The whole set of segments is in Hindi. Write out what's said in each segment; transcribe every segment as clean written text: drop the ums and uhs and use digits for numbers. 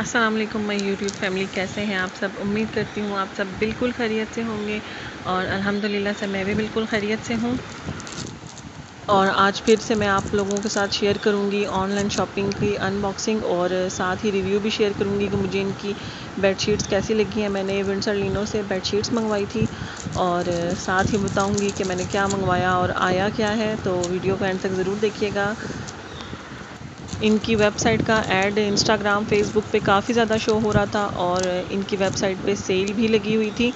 अस्सलाम वालेकुम माय यूट्यूब फैमिली, कैसे हैं आप सब। उम्मीद करती हूँ आप सब बिल्कुल खैरियत से होंगे और अल्हम्दुलिल्लाह से मैं भी बिल्कुल खैरियत से हूँ। और आज फिर से मैं आप लोगों के साथ शेयर करूँगी ऑनलाइन शॉपिंग की अनबॉक्सिंग और साथ ही रिव्यू भी शेयर करूँगी कि मुझे इनकी बेडशीट्स कैसी लगी हैं। मैंने विंडसर लिनो से बेडशीट्स मंगवाई थी और साथ ही बताऊँगी कि मैंने क्या मंगवाया और आया क्या है, तो वीडियो को एंड तक ज़रूर देखिएगा। इनकी वेबसाइट का ऐड इंस्टाग्राम फेसबुक पे काफ़ी ज़्यादा शो हो रहा था और इनकी वेबसाइट पे सेल भी लगी हुई थी।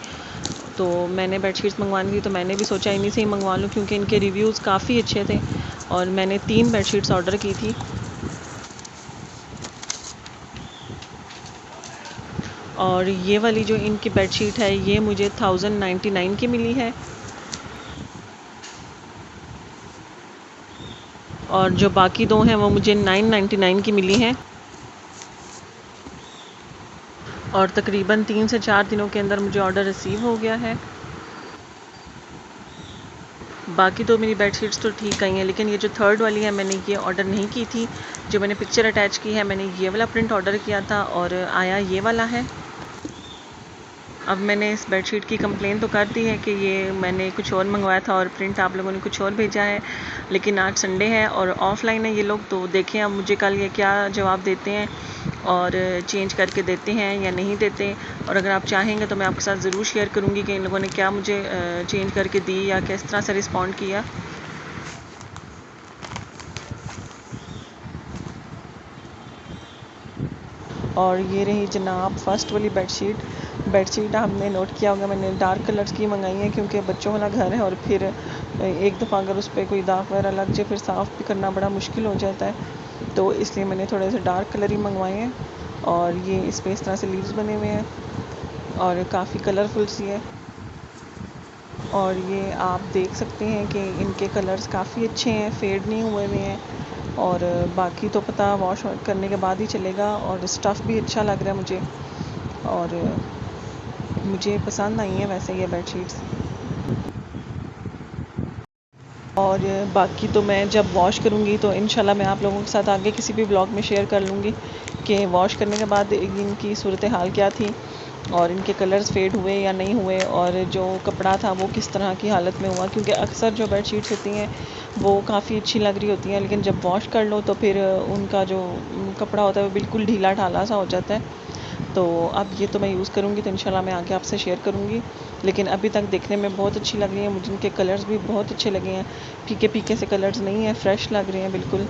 तो मैंने बेडशीट्स मंगवानी थी तो मैंने भी सोचा इन्हीं से ही मंगवा लूँ, क्योंकि इनके रिव्यूज़ काफ़ी अच्छे थे और मैंने 3 बेडशीट्स ऑर्डर की थी। और ये वाली जो इनकी बेडशीट है ये मुझे 1099 की मिली है और जो बाकी दो हैं वो मुझे 999 की मिली हैं। और तकरीबन 3 से 4 दिनों के अंदर मुझे ऑर्डर रिसीव हो गया है। बाकी तो मेरी बेडशीट्स तो ठीक आई हैं, लेकिन ये जो थर्ड वाली है मैंने ये ऑर्डर नहीं की थी। जो मैंने पिक्चर अटैच की है मैंने ये वाला प्रिंट ऑर्डर किया था और आया ये वाला है। अब मैंने इस बेडशीट की कंप्लेन तो कर दी है कि ये मैंने कुछ और मंगवाया था और प्रिंट आप लोगों ने कुछ और भेजा है। लेकिन आज संडे है और ऑफलाइन है ये लोग, तो देखें अब मुझे कल ये क्या जवाब देते हैं और चेंज करके देते हैं या नहीं देते। और अगर आप चाहेंगे तो मैं आपके साथ ज़रूर शेयर करूँगी कि इन लोगों ने क्या मुझे चेंज करके दी या किस तरह से रिस्पॉन्ड किया। और ये रही जनाब फर्स्ट वाली बेडशीट हमने नोट किया होगा, मैंने डार्क कलर्स की मंगाई है क्योंकि बच्चों वाला घर है और फिर एक दफ़ा अगर उस पर कोई दाग वगैरह लग जाए फिर साफ़ भी करना बड़ा मुश्किल हो जाता है, तो इसलिए मैंने थोड़े से डार्क कलर ही मंगवाए हैं। और ये इस पर इस तरह से लीव्स बने हुए हैं और काफ़ी कलरफुल सी है। और ये आप देख सकते हैं कि इनके कलर्स काफ़ी अच्छे हैं, फेड नहीं हुए हुए हैं। और बाकी तो पता वॉश करने के बाद ही चलेगा। और स्टफ़ भी अच्छा लग रहा है मुझे और मुझे पसंद आई हैं वैसे ये बेडशीट्स। और बाकी तो मैं जब वॉश करूँगी तो इंशाल्लाह मैं आप लोगों के साथ आगे किसी भी ब्लॉग में शेयर कर लूँगी कि वॉश करने के बाद इनकी सूरत हाल क्या थी और इनके कलर्स फेड हुए या नहीं हुए और जो कपड़ा था वो किस तरह की हालत में हुआ। क्योंकि अक्सर जो बेडशीट्स होती हैं वो काफ़ी अच्छी लग रही होती हैं, लेकिन जब वॉश कर लो तो फिर उनका जो कपड़ा होता है वो बिल्कुल ढीला ढाला सा हो जाता है। तो अब ये तो मैं यूज़ करूँगी तो इंशाल्लाह मैं आगे आपसे शेयर करूँगी। लेकिन अभी तक देखने में बहुत अच्छी लग रही है मुझे, इनके कलर्स भी बहुत अच्छे लगे हैं। फीके फीके से कलर्स नहीं हैं, फ्रेश लग रहे हैं बिल्कुल।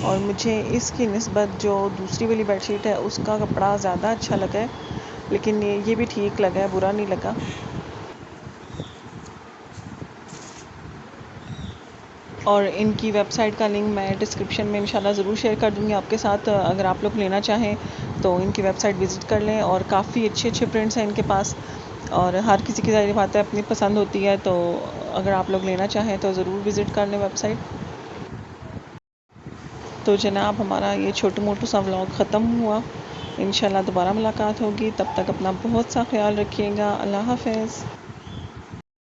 और मुझे इसकी निस्बत जो दूसरी वाली बेडशीट है उसका कपड़ा ज़्यादा अच्छा लगा है, लेकिन ये भी ठीक लगा है, बुरा नहीं लगा। और इनकी वेबसाइट का लिंक मैं डिस्क्रिप्शन में इंशाल्लाह ज़रूर शेयर कर दूँगी आपके साथ। अगर आप लोग लेना चाहें तो इनकी वेबसाइट विज़िट कर लें और काफ़ी अच्छे अच्छे प्रिंट्स हैं इनके पास। और हर किसी की ज़ाहिर बात है अपनी पसंद होती है, तो अगर आप लोग लेना चाहें तो ज़रूर विज़िट कर लें वेबसाइट। तो जनाब हमारा ये छोटू मोटू सा व्लॉग ख़त्म हुआ। इंशाल्लाह दोबारा मुलाकात होगी, तब तक अपना बहुत सा ख्याल रखिएगा। अल्लाह हाफ़िज़।